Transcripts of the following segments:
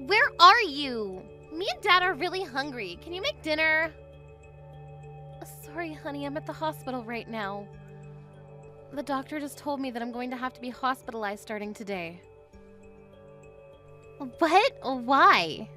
where are you? Me and Dad are really hungry. Can you make dinner? Sorry, honey, I'm at the hospital right now. The doctor just told me that I'm going to have to be hospitalized starting today. What? Why?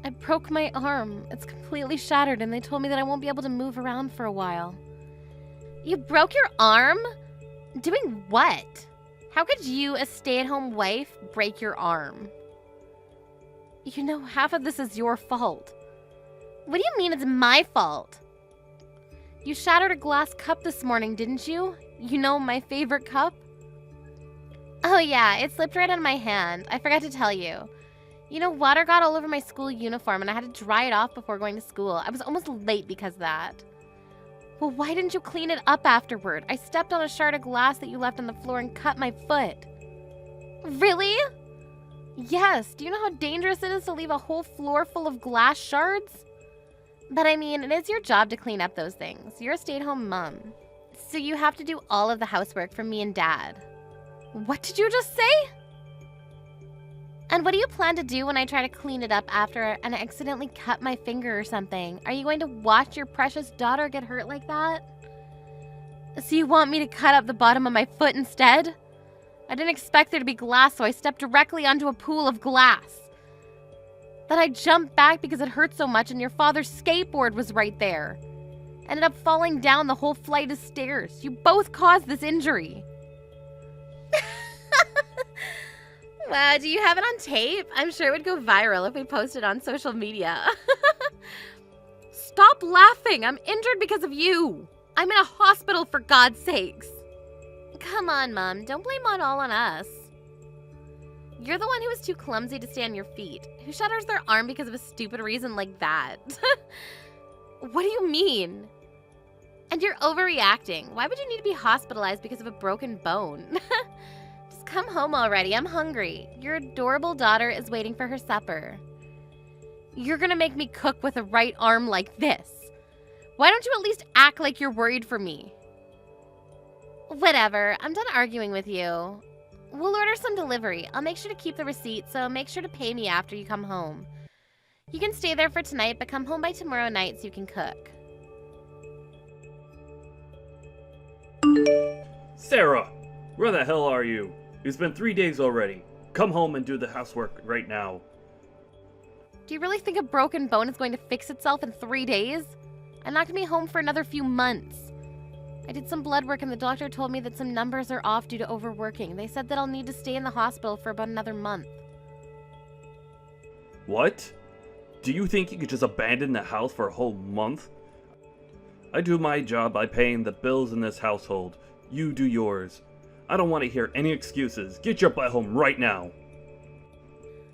I broke my arm. It's completely shattered, and they told me that I won't be able to move around for a while. You broke your arm? Doing what? How could you, a stay-at-home wife, break your arm? You know, half of this is your fault. What do you mean it's my fault? You shattered a glass cup this morning, didn't you? You know, my favorite cup? Oh yeah, it slipped right out of my hand. I forgot to tell you. You know, water got all over my school uniform and I had to dry it off before going to school. I was almost late because of that. Well, why didn't you clean it up afterward? I stepped on a shard of glass that you left on the floor and cut my foot. Really? Yes. Do you know how dangerous it is to leave a whole floor full of glass shards? But I mean, it is your job to clean up those things. You're a stay-at-home mom. So you have to do all of the housework for me and Dad. What did you just say? And what do you plan to do when I try to clean it up after and I accidentally cut my finger or something? Are you going to watch your precious daughter get hurt like that? So you want me to cut up the bottom of my foot instead? I didn't expect there to be glass, so I stepped directly onto a pool of glass. Then I jumped back because it hurt so much and your father's skateboard was right there. Ended up falling down the whole flight of stairs. You both caused this injury. Wow, do you have it on tape? I'm sure it would go viral if we posted on social media. Stop laughing. I'm injured because of you. I'm in a hospital, for God's sakes. Come on, Mom. Don't blame it all on us. You're the one who was too clumsy to stay on your feet. Who shatters their arm because of a stupid reason like that? What do you mean? And you're overreacting. Why would you need to be hospitalized because of a broken bone? Just come home already. I'm hungry. Your adorable daughter is waiting for her supper. You're gonna make me cook with a right arm like this. Why don't you at least act like you're worried for me? Whatever. I'm done arguing with you. We'll order some delivery. I'll make sure to keep the receipt, so make sure to pay me after you come home. You can stay there for tonight, but come home by tomorrow night so you can cook. Sarah! Where the hell are you? It's been 3 days already. Come home and do the housework right now. Do you really think a broken bone is going to fix itself in 3 days? I'm not going to be home for another few months. I did some blood work and the doctor told me that some numbers are off due to overworking. They said that I'll need to stay in the hospital for about another month. What? Do you think you could just abandon the house for a whole month? I do my job by paying the bills in this household. You do yours. I don't want to hear any excuses. Get your butt home right now.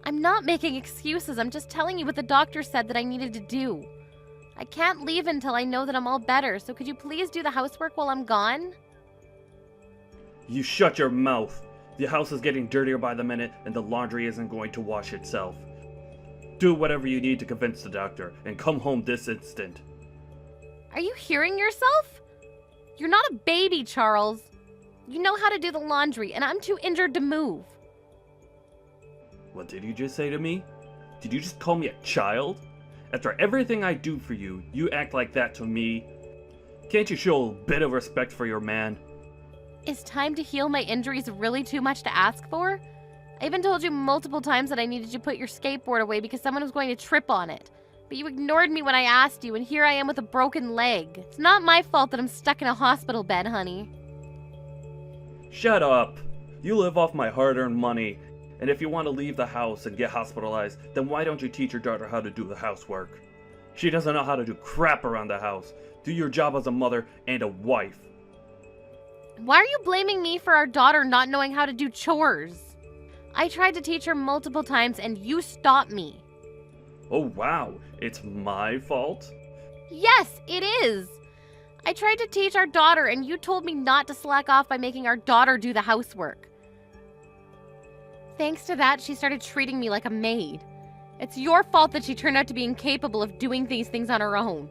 I'm not making excuses. I'm just telling you what the doctor said that I needed to do. I can't leave until I know that I'm all better, so could you please do the housework while I'm gone? You shut your mouth. The house is getting dirtier by the minute and the laundry isn't going to wash itself. Do whatever you need to convince the doctor and come home this instant. Are you hearing yourself? You're not a baby, Charles. You know how to do the laundry, and I'm too injured to move. What did you just say to me? Did you just call me a child? After everything I do for you, you act like that to me? Can't you show a bit of respect for your man? Is time to heal my injuries really too much to ask for? I even told you multiple times that I needed you to put your skateboard away because someone was going to trip on it. But you ignored me when I asked you, and here I am with a broken leg. It's not my fault that I'm stuck in a hospital bed, honey. Shut up. You live off my hard-earned money. And if you want to leave the house and get hospitalized, then why don't you teach your daughter how to do the housework? She doesn't know how to do crap around the house. Do your job as a mother and a wife. Why are you blaming me for our daughter not knowing how to do chores? I tried to teach her multiple times and you stopped me. Oh wow, it's my fault? Yes, it is. I tried to teach our daughter and you told me not to slack off by making our daughter do the housework. Thanks to that, she started treating me like a maid. It's your fault that she turned out to be incapable of doing these things on her own.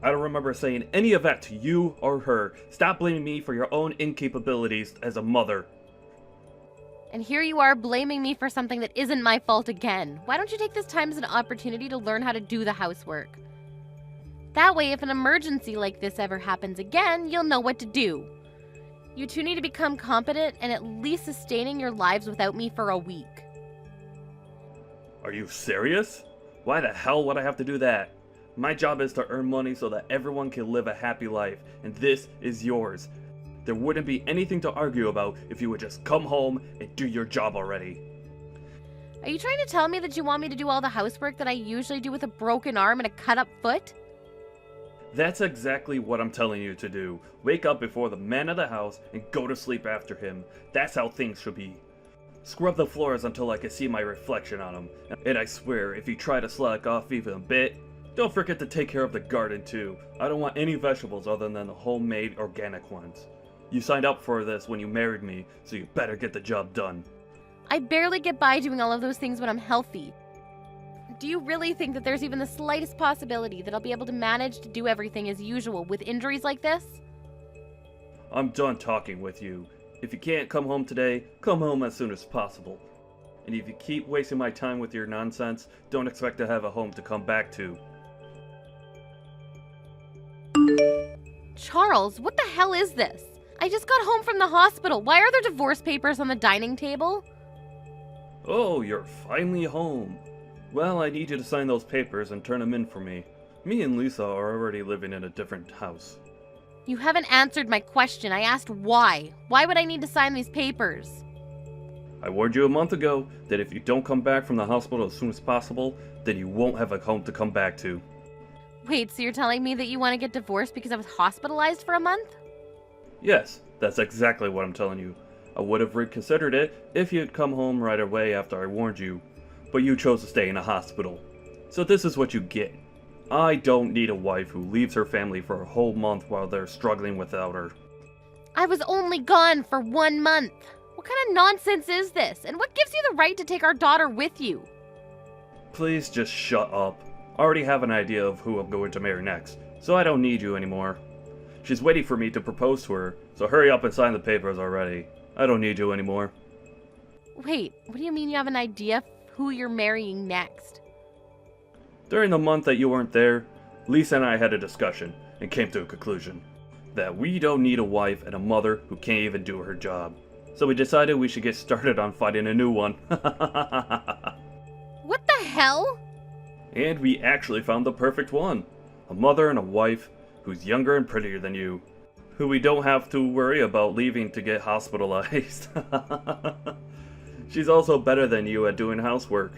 I don't remember saying any of that to you or her. Stop blaming me for your own incapabilities as a mother. And here you are blaming me for something that isn't my fault again. Why don't you take this time as an opportunity to learn how to do the housework? That way, if an emergency like this ever happens again, you'll know what to do. You two need to become competent and at least sustaining your lives without me for a week. Are you serious? Why the hell would I have to do that? My job is to earn money so that everyone can live a happy life, and this is yours. There wouldn't be anything to argue about if you would just come home and do your job already. Are you trying to tell me that you want me to do all the housework that I usually do with a broken arm and a cut-up foot? That's exactly what I'm telling you to do. Wake up before the man of the house and go to sleep after him. That's how things should be. Scrub the floors until I can see my reflection on them. And I swear, if you try to slack off even a bit, don't forget to take care of the garden too. I don't want any vegetables other than the homemade organic ones. You signed up for this when you married me, so you better get the job done. I barely get by doing all of those things when I'm healthy. Do you really think that there's even the slightest possibility that I'll be able to manage to do everything as usual with injuries like this? I'm done talking with you. If you can't come home today, come home as soon as possible. And if you keep wasting my time with your nonsense, don't expect to have a home to come back to. Charles, what the hell is this? I just got home from the hospital. Why are there divorce papers on the dining table? Oh, you're finally home. Well, I need you to sign those papers and turn them in for me. Me and Lisa are already living in a different house. You haven't answered my question. I asked why. Why would I need to sign these papers? I warned you a month ago that if you don't come back from the hospital as soon as possible, then you won't have a home to come back to. Wait, so you're telling me that you want to get divorced because I was hospitalized for a month? Yes, that's exactly what I'm telling you. I would have reconsidered it if you'd come home right away after I warned you, but you chose to stay in a hospital. So this is what you get. I don't need a wife who leaves her family for a whole month while they're struggling without her. I was only gone for 1 month. What kind of nonsense is this? And what gives you the right to take our daughter with you? Please just shut up. I already have an idea of who I'm going to marry next, so I don't need you anymore. She's waiting for me to propose to her, so hurry up and sign the papers already. I don't need you anymore. Wait, what do you mean you have an idea of who you're marrying next? During the month that you weren't there, Lisa and I had a discussion and came to a conclusion that we don't need a wife and a mother who can't even do her job. So we decided we should get started on finding a new one. What the hell? And we actually found the perfect one. A mother and a wife who's younger and prettier than you, who we don't have to worry about leaving to get hospitalized. She's also better than you at doing housework.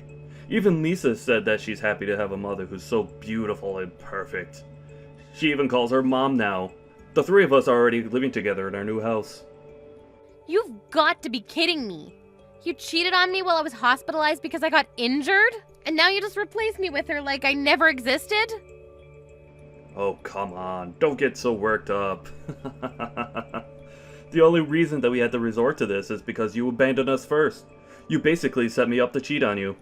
Even Lisa said that she's happy to have a mother who's so beautiful and perfect. She even calls her mom now. The three of us are already living together in our new house. You've got to be kidding me. You cheated on me while I was hospitalized because I got injured? And now you just replaced me with her like I never existed? Oh, come on. Don't get so worked up. The only reason that we had to resort to this is because you abandoned us first. You basically set me up to cheat on you.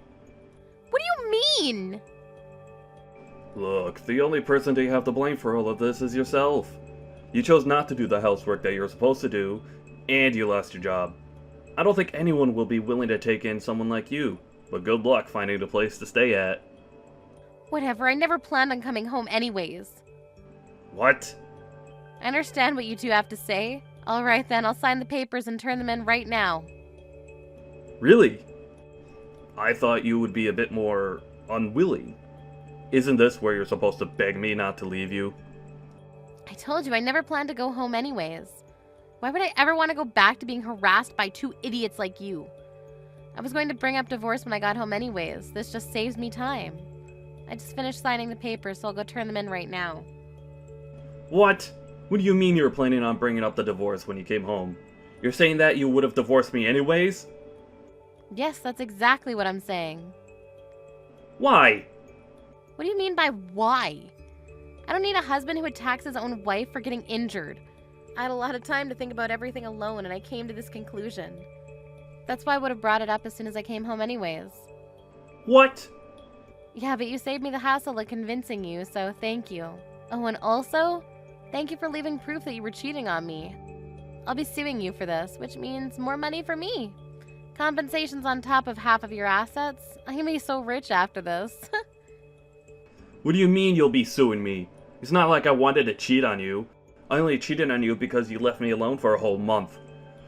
What do you mean? Look, the only person that you have to blame for all of this is yourself. You chose not to do the housework that you're supposed to do, and you lost your job. I don't think anyone will be willing to take in someone like you, but good luck finding a place to stay at. Whatever, I never planned on coming home anyways. What? I understand what you two have to say. Alright then, I'll sign the papers and turn them in right now. Really? I thought you would be a bit more unwilling. Isn't this where you're supposed to beg me not to leave you? I told you I never planned to go home anyways. Why would I ever want to go back to being harassed by two idiots like you? I was going to bring up divorce when I got home anyways. This just saves me time. I just finished signing the papers, so I'll go turn them in right now. What? What do you mean you were planning on bringing up the divorce when you came home? You're saying that you would have divorced me anyways? Yes, that's exactly what I'm saying. Why? What do you mean by why? I don't need a husband who attacks his own wife for getting injured. I had a lot of time to think about everything alone, and I came to this conclusion. That's why I would have brought it up as soon as I came home anyways. What? Yeah, but you saved me the hassle of convincing you, so thank you. Oh, and also, thank you for leaving proof that you were cheating on me. I'll be suing you for this, which means more money for me. Compensation's on top of half of your assets. I'm gonna be so rich after this. What do you mean you'll be suing me? It's not like I wanted to cheat on you. I only cheated on you because you left me alone for a whole month.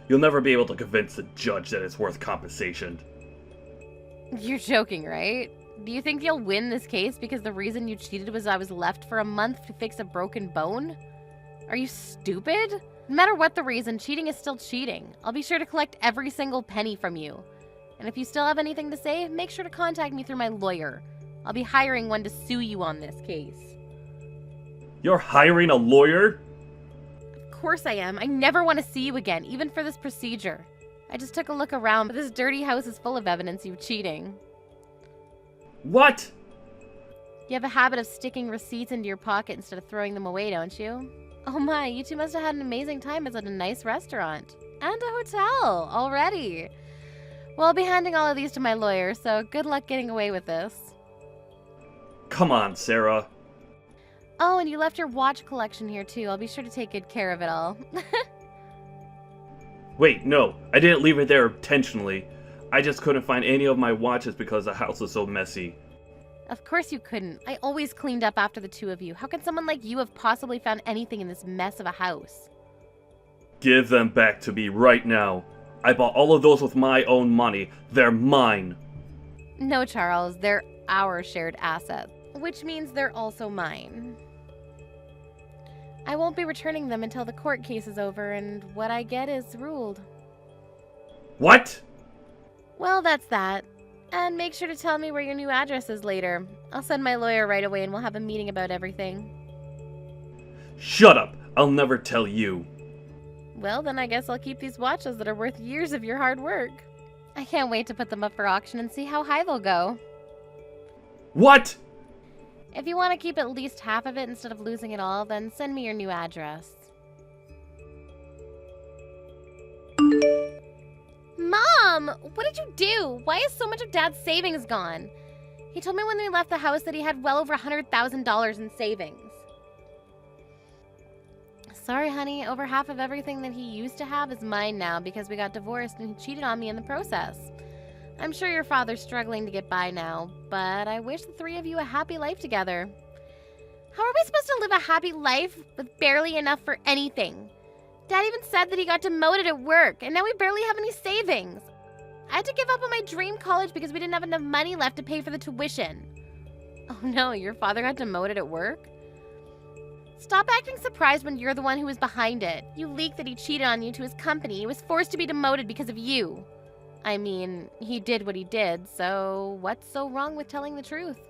You'll never be able to convince the judge that it's worth compensation. You're joking, right? Do you think you'll win this case because the reason you cheated was I was left for a month to fix a broken bone? Are you stupid? No matter what the reason, cheating is still cheating. I'll be sure to collect every single penny from you. And if you still have anything to say, make sure to contact me through my lawyer. I'll be hiring one to sue you on this case. You're hiring a lawyer? Of course I am. I never want to see you again, even for this procedure. I just took a look around, but this dirty house is full of evidence of you cheating. What? You have a habit of sticking receipts into your pocket instead of throwing them away, don't you? Oh my, you two must have had an amazing time at a nice restaurant. And a hotel, already. Well, I'll be handing all of these to my lawyer, so good luck getting away with this. Come on, Sarah. Oh, and you left your watch collection here too. I'll be sure to take good care of it all. Wait, no, I didn't leave it there intentionally. I just couldn't find any of my watches because the house was so messy. Of course you couldn't. I always cleaned up after the two of you. How could someone like you have possibly found anything in this mess of a house? Give them back to me right now. I bought all of those with my own money. They're mine. No, Charles, they're our shared assets, which means they're also mine. I won't be returning them until the court case is over and what I get is ruled. What? Well, that's that. And make sure to tell me where your new address is later. I'll send my lawyer right away and we'll have a meeting about everything. Shut up! I'll never tell you. Well, then I guess I'll keep these watches that are worth years of your hard work. I can't wait to put them up for auction and see how high they'll go. What? If you want to keep at least half of it instead of losing it all, then send me your new address. Mom! What did you do? Why is so much of Dad's savings gone? He told me when we left the house that he had well over $100,000 in savings. Sorry, honey. Over half of everything that he used to have is mine now because we got divorced and he cheated on me in the process. I'm sure your father's struggling to get by now, but I wish the three of you a happy life together. How are we supposed to live a happy life with barely enough for anything? Dad even said that he got demoted at work, and now we barely have any savings. I had to give up on my dream college because we didn't have enough money left to pay for the tuition. Oh no, your father got demoted at work? Stop acting surprised when you're the one who was behind it. You leaked that he cheated on you to his company. He was forced to be demoted because of you. I mean, he did what he did, so what's so wrong with telling the truth?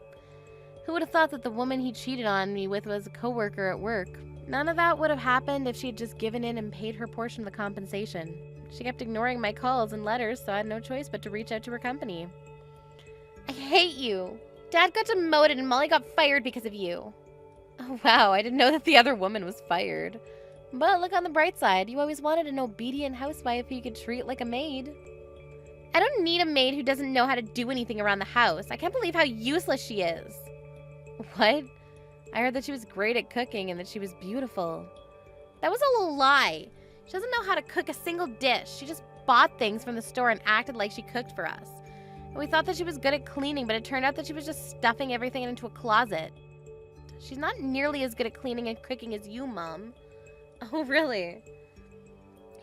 Who would have thought that the woman he cheated on me with was a coworker at work? None of that would have happened if she had just given in and paid her portion of the compensation. She kept ignoring my calls and letters, so I had no choice but to reach out to her company. I hate you. Dad got demoted and Molly got fired because of you. Oh wow, I didn't know that the other woman was fired. But look on the bright side, you always wanted an obedient housewife who you could treat like a maid. I don't need a maid who doesn't know how to do anything around the house. I can't believe how useless she is. What? I heard that she was great at cooking and that she was beautiful. That was all a lie. She doesn't know how to cook a single dish. She just bought things from the store and acted like she cooked for us. And we thought that she was good at cleaning, but it turned out that she was just stuffing everything into a closet. She's not nearly as good at cleaning and cooking as you, Mom. Oh, really?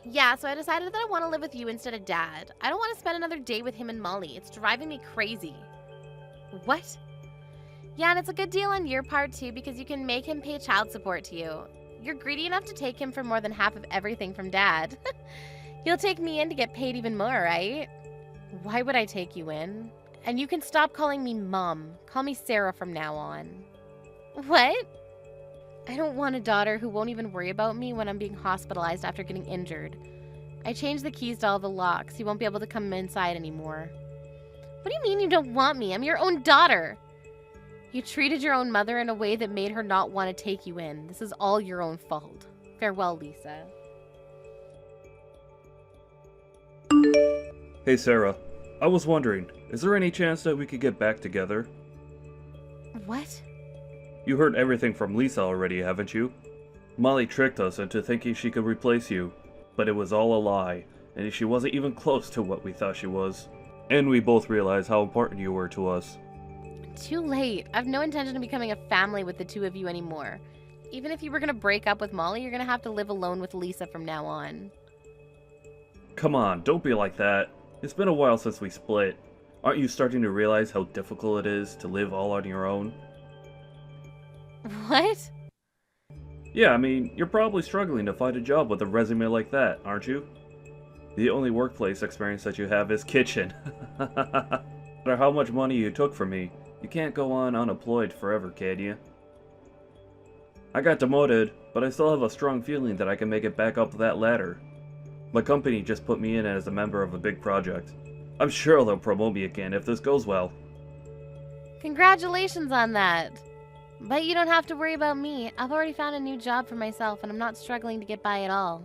Yeah, so I decided that I want to live with you instead of Dad. I don't want to spend another day with him and Molly. It's driving me crazy. What? Yeah, and it's a good deal on your part, too, because you can make him pay child support to you. You're greedy enough to take him for more than half of everything from Dad. You'll take me in to get paid even more, right? Why would I take you in? And you can stop calling me Mom. Call me Sarah from now on. What? I don't want a daughter who won't even worry about me when I'm being hospitalized after getting injured. I changed the keys to all the locks. You won't be able to come inside anymore. What do you mean you don't want me? I'm your own daughter. You treated your own mother in a way that made her not want to take you in. This is all your own fault. Farewell, Lisa. Hey Sarah, I was wondering, is there any chance that we could get back together? What? You heard everything from Lisa already, haven't you? Molly tricked us into thinking she could replace you, but it was all a lie. and she wasn't even close to what we thought she was. And we both realized how important you were to us. Too late. I've no intention of becoming a family with the two of you anymore. Even if you were gonna break up with Molly, you're gonna have to live alone with Lisa from now on. Come on, don't be like that. It's been a while since we split. Aren't you starting to realize how difficult it is to live all on your own? What? Yeah, I mean, you're probably struggling to find a job with a resume like that, aren't you? The only workplace experience that you have is kitchen. No matter how much money you took from me, you can't go on unemployed forever, can you? I got demoted, but I still have a strong feeling that I can make it back up that ladder. My company just put me in as a member of a big project. I'm sure they'll promote me again if this goes well. Congratulations on that. But you don't have to worry about me. I've already found a new job for myself and I'm not struggling to get by at all.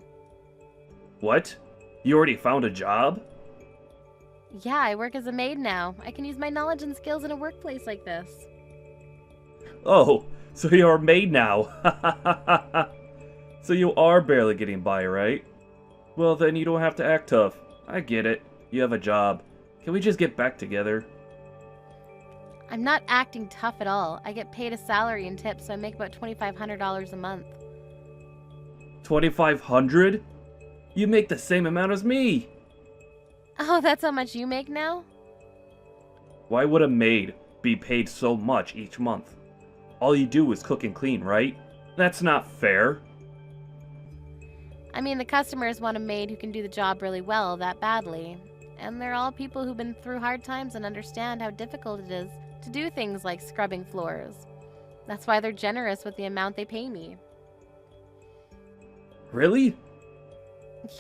What? You already found a job? Yeah, I work as a maid now. I can use my knowledge and skills in a workplace like this. Oh, so you're a maid now. So you are barely getting by, right? Well, then you don't have to act tough. I get it. You have a job. Can we just get back together? I'm not acting tough at all. I get paid a salary and tips, so I make about $2,500 a month. $2,500? You make the same amount as me! Oh, that's how much you make now? Why would a maid be paid so much each month? All you do is cook and clean, right? That's not fair. I mean, the customers want a maid who can do the job really well, that badly. And they're all people who've been through hard times and understand how difficult it is to do things like scrubbing floors. That's why they're generous with the amount they pay me. Really?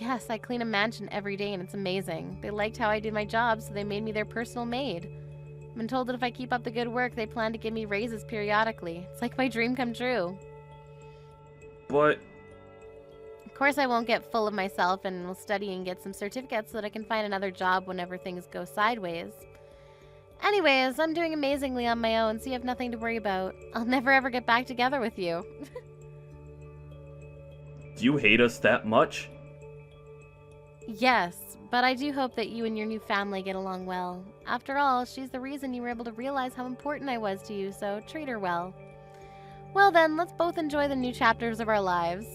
Yes, I clean a mansion every day and it's amazing. They liked how I did my job, so they made me their personal maid. I've been told that if I keep up the good work, they plan to give me raises periodically. It's like my dream come true. But... Of course I won't get full of myself and will study and get some certificates so that I can find another job whenever things go sideways. Anyways, I'm doing amazingly on my own, so you have nothing to worry about. I'll never ever get back together with you. Do you hate us that much? Yes, but I do hope that you and your new family get along well. After all, she's the reason you were able to realize how important I was to you, so treat her well. Well then, let's both enjoy the new chapters of our lives.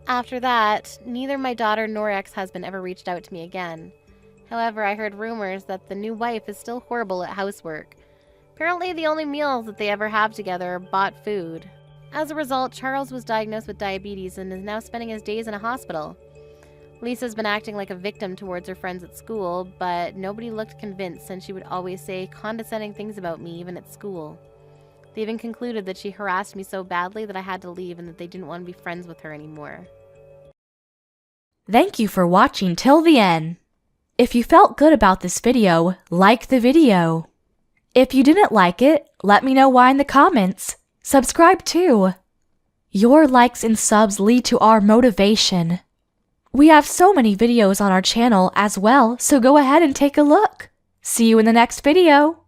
After that, neither my daughter nor ex-husband ever reached out to me again. However, I heard rumors that the new wife is still horrible at housework. Apparently, the only meals that they ever have together are bought food. As a result, Charles was diagnosed with diabetes and is now spending his days in a hospital. Lisa's been acting like a victim towards her friends at school, but nobody looked convinced since she would always say condescending things about me even at school. They even concluded that she harassed me so badly that I had to leave and that they didn't want to be friends with her anymore. Thank you for watching till the end. If you felt good about this video, like the video. If you didn't like it, let me know why in the comments. Subscribe too. Your likes and subs lead to our motivation. We have so many videos on our channel as well, so go ahead and take a look. See you in the next video.